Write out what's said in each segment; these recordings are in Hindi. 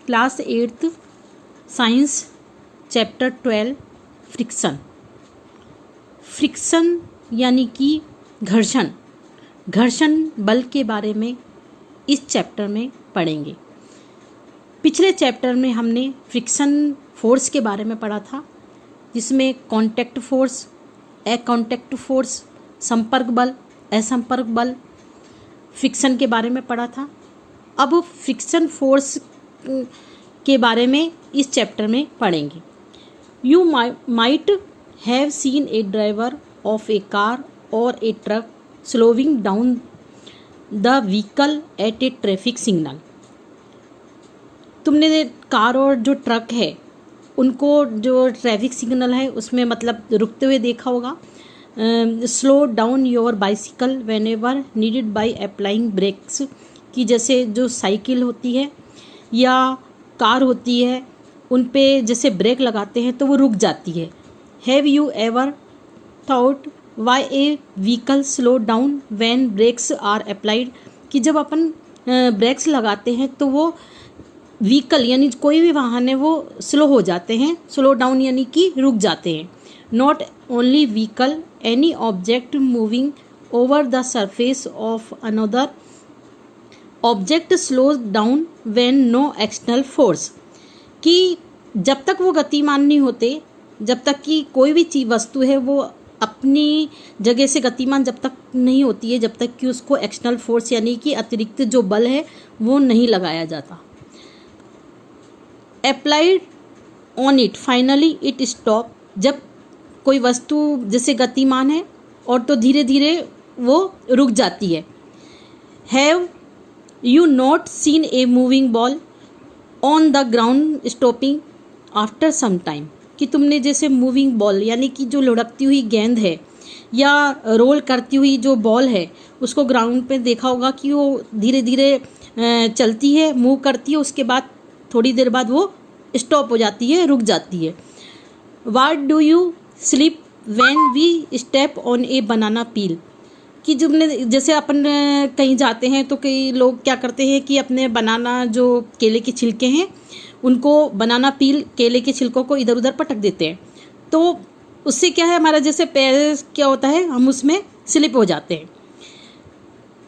Class 8th science chapter 12 friction. Friction यानी कि घर्षण, घर्षण बल के बारे में इस चैप्टर में पढ़ेंगे। पिछले चैप्टर में हमने फ्रिक्शन फोर्स के बारे में पढ़ा था, जिसमें कॉन्टैक्ट फोर्स, अकॉन्टैक्ट फोर्स, संपर्क बल, असंपर्क बल, फ्रिक्शन के बारे में पढ़ा था। अब फ्रिक्शन फोर्स के बारे में इस चैप्टर में पढ़ेंगे। You might have seen a driver of a car or a truck slowing down the vehicle at a traffic signal. तुमने कार और जो ट्रक है उनको जो ट्रैफिक सिग्नल है उसमें मतलब रुकते हुए देखा होगा। Slow down your bicycle whenever needed by applying brakes, कि जैसे जो साइकिल होती है या कार होती है उन पे जैसे ब्रेक लगाते हैं तो वो रुक जाती है। Have you ever thought why a vehicle slow down when brakes are applied, कि जब अपन ब्रेक्स लगाते हैं तो वो व्हीकल यानी कोई भी वाहन है वो स्लो हो जाते हैं, स्लो डाउन यानी कि रुक जाते हैं। Not only vehicle, any object moving over the surface of another object slows down when no external force, कि जब तक वो गतिमान नहीं होते, जब तक कि कोई भी चीज वस्तु है वो अपनी जगह से गतिमान जब तक नहीं होती है, जब तक कि उसको एक्सटर्नल फोर्स यानी कि अतिरिक्त जो बल है वो नहीं लगाया जाता। Applied on it finally it stop, जब कोई वस्तु जैसे गतिमान है और तो धीरे धीरे वो रुक जाती है। Have you not seen a moving ball on the ground stopping after some time, कि तुमने जैसे मूविंग बॉल यानी कि जो लुढ़कती हुई गेंद है या रोल करती हुई जो बॉल है उसको ग्राउंड पे देखा होगा कि वो धीरे धीरे चलती है, मूव करती है, उसके बाद थोड़ी देर बाद वो स्टॉप हो जाती है, रुक जाती है। What do you sleep when we step on a banana peel, कि जैसे अपन कहीं जाते हैं तो कई लोग क्या करते हैं कि अपने बनाना जो केले के छिलके हैं उनको बनाना पील केले के छिलकों को इधर उधर पटक देते हैं, तो उससे क्या है हमारा जैसे पैर क्या होता है हम उसमें स्लिप हो जाते हैं।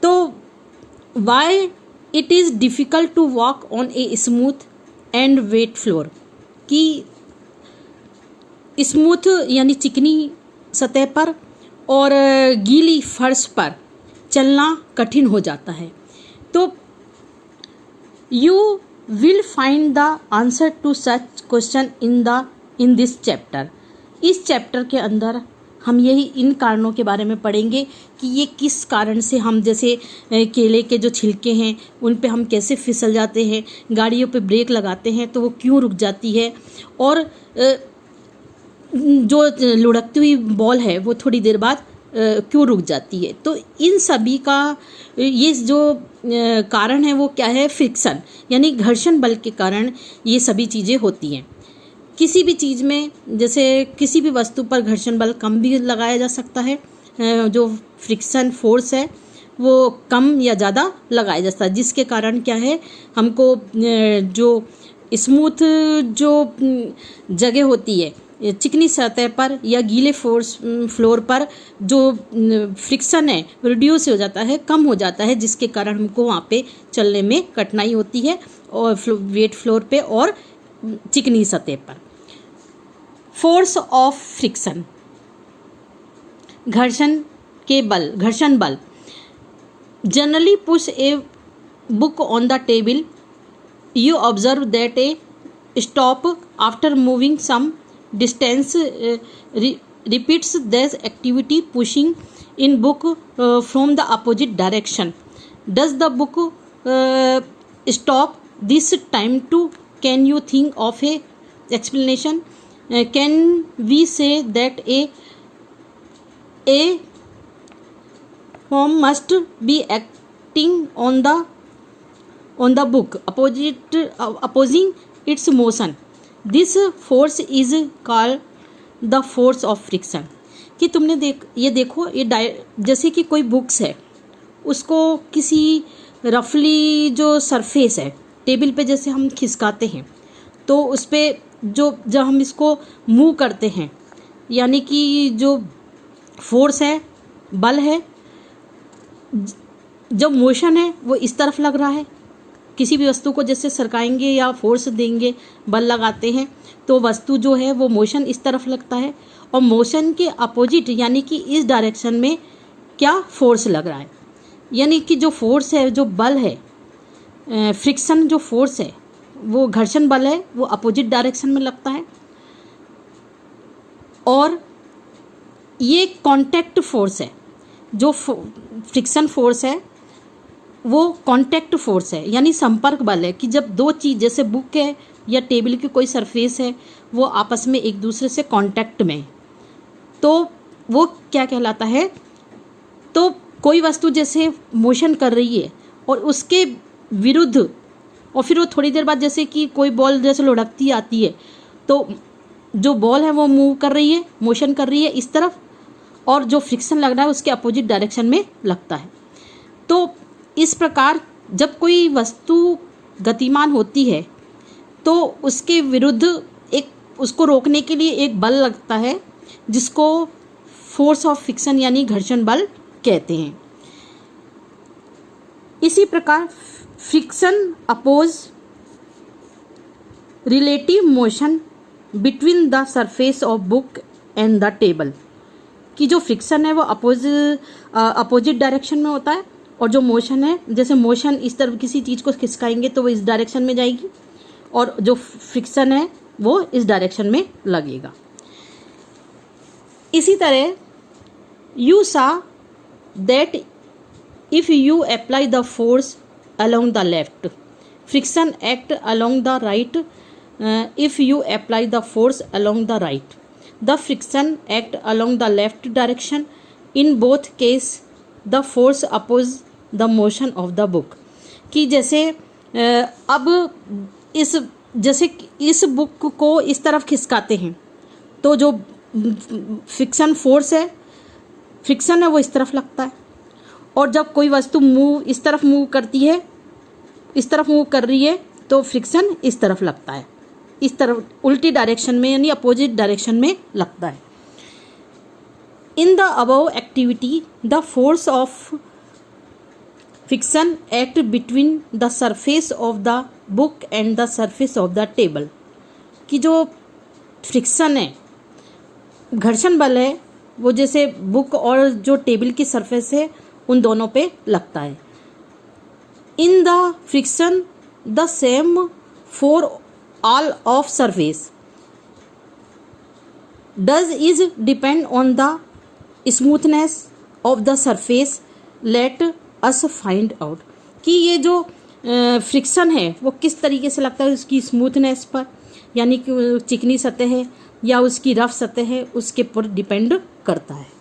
तो why it is difficult to walk on a smooth and wet floor, कि स्मूथ यानी चिकनी सतह पर और गीली फर्श पर चलना कठिन हो जाता है। तो you will find the answer to such question in this chapter. इस चैप्टर के अंदर हम यही इन कारणों के बारे में पढ़ेंगे कि ये किस कारण से हम जैसे केले के जो छिलके हैं उन पे हम कैसे फिसल जाते हैं, गाड़ियों पे ब्रेक लगाते हैं तो वो क्यों रुक जाती है, और जो लुढ़कती हुई बॉल है वो थोड़ी देर बाद क्यों रुक जाती है। तो इन सभी का ये जो कारण है वो क्या है, फ्रिक्शन यानी घर्षण बल के कारण ये सभी चीज़ें होती हैं। किसी भी चीज़ में जैसे किसी भी वस्तु पर घर्षण बल कम भी लगाया जा सकता है, जो फ्रिक्शन फोर्स है वो कम या ज़्यादा लगाया जा सकता है, जिसके कारण क्या है हमको जो स्मूथ जो जगह होती है चिकनी सतह पर या गीले फ्लोर पर जो फ्रिक्शन है रिड्यूस हो जाता है, कम हो जाता है, जिसके कारण हमको वहाँ पे चलने में कठिनाई होती है और वेट फ्लोर पे और चिकनी सतह पर। फोर्स ऑफ फ्रिक्शन, घर्षण के बल, घर्षण बल। Generally push a book on the table, you observe that a stop after moving some distance repeats this activity, pushing in book from the opposite direction. Does the book stop this time too? Can you think of a explanation? Can we say that a form must be acting on the book opposing its motion? This force is called the force of friction, कि तुमने ये देखो ये जैसे कि कोई बुक्स है उसको किसी रफली जो सरफेस है टेबल पे जैसे हम खिसकाते हैं तो उस पर जब हम इसको मूव करते हैं, यानी कि जो फोर्स है, बल है, जो मोशन है वो इस तरफ लग रहा है। किसी भी वस्तु को जैसे सरकाएंगे या फोर्स देंगे, बल लगाते हैं, तो वस्तु जो है वो मोशन इस तरफ लगता है, और मोशन के अपोजिट यानी कि इस डायरेक्शन में क्या फोर्स लग रहा है। यानी कि जो फोर्स है, जो बल है, फ्रिक्शन जो फोर्स है, वो घर्षण बल है, वो अपोजिट डायरेक्शन में लगता है। और ये कांटेक्ट फोर्स है, जो फ्रिक्शन फोर्स है वो कांटेक्ट फोर्स है, यानी संपर्क बल है कि जब दो चीज़ जैसे बुक है या टेबल की कोई सरफेस है वो आपस में एक दूसरे से कांटेक्ट में, तो वो क्या कहलाता है। तो कोई वस्तु जैसे मोशन कर रही है और उसके विरुद्ध, और फिर वो थोड़ी देर बाद जैसे कि कोई बॉल जैसे लुढ़कती आती है, तो जो बॉल है वो मूव कर रही है, मोशन कर रही है इस तरफ, और जो फ्रिक्शन लग रहा है उसके अपोजिट डायरेक्शन में लगता है। तो इस प्रकार जब कोई वस्तु गतिमान होती है तो उसके विरुद्ध एक, उसको रोकने के लिए एक बल लगता है जिसको फोर्स ऑफ फ्रिक्शन यानी घर्षण बल कहते हैं। इसी प्रकार friction oppose relative motion between the surface of book and the table, कि जो फ्रिक्शन है वो अपोजिट डायरेक्शन में होता है, और जो मोशन है, जैसे मोशन इस तरफ किसी चीज़ को खिसकाएंगे तो वो इस डायरेक्शन में जाएगी, और जो फ्रिक्शन है वो इस डायरेक्शन में लगेगा। इसी तरह यू सा that if you apply the force along the left, friction act along the right. If you apply the force along the right, the friction act along the left direction. In both case the force oppose the motion of the book. कि जैसे अब इस बुक को इस तरफ खिसकाते हैं तो जो फ्रिक्शन फोर्स है, फ्रिक्शन है वो इस तरफ लगता है, और जब कोई वस्तु इस तरफ मूव करती है, इस तरफ मूव कर रही है, तो फ्रिक्शन इस तरफ लगता है, इस तरफ उल्टी डायरेक्शन में यानी अपोजिट डायरेक्शन में लगता है। In the above activity the force of friction act between the surface of the book and the surface of the table, कि जो फ्रिक्शन है, घर्षण बल है, वो जैसे बुक और जो टेबल की सरफेस है उन दोनों पे लगता है। In the friction the same for all of surface does is depend on the smoothness of the surface, let us find out, कि ये जो फ्रिक्शन है वो किस तरीके से लगता है, उसकी स्मूथनेस पर, यानी कि चिकनी सतह है या उसकी रफ सतह है, उसके पर डिपेंड करता है।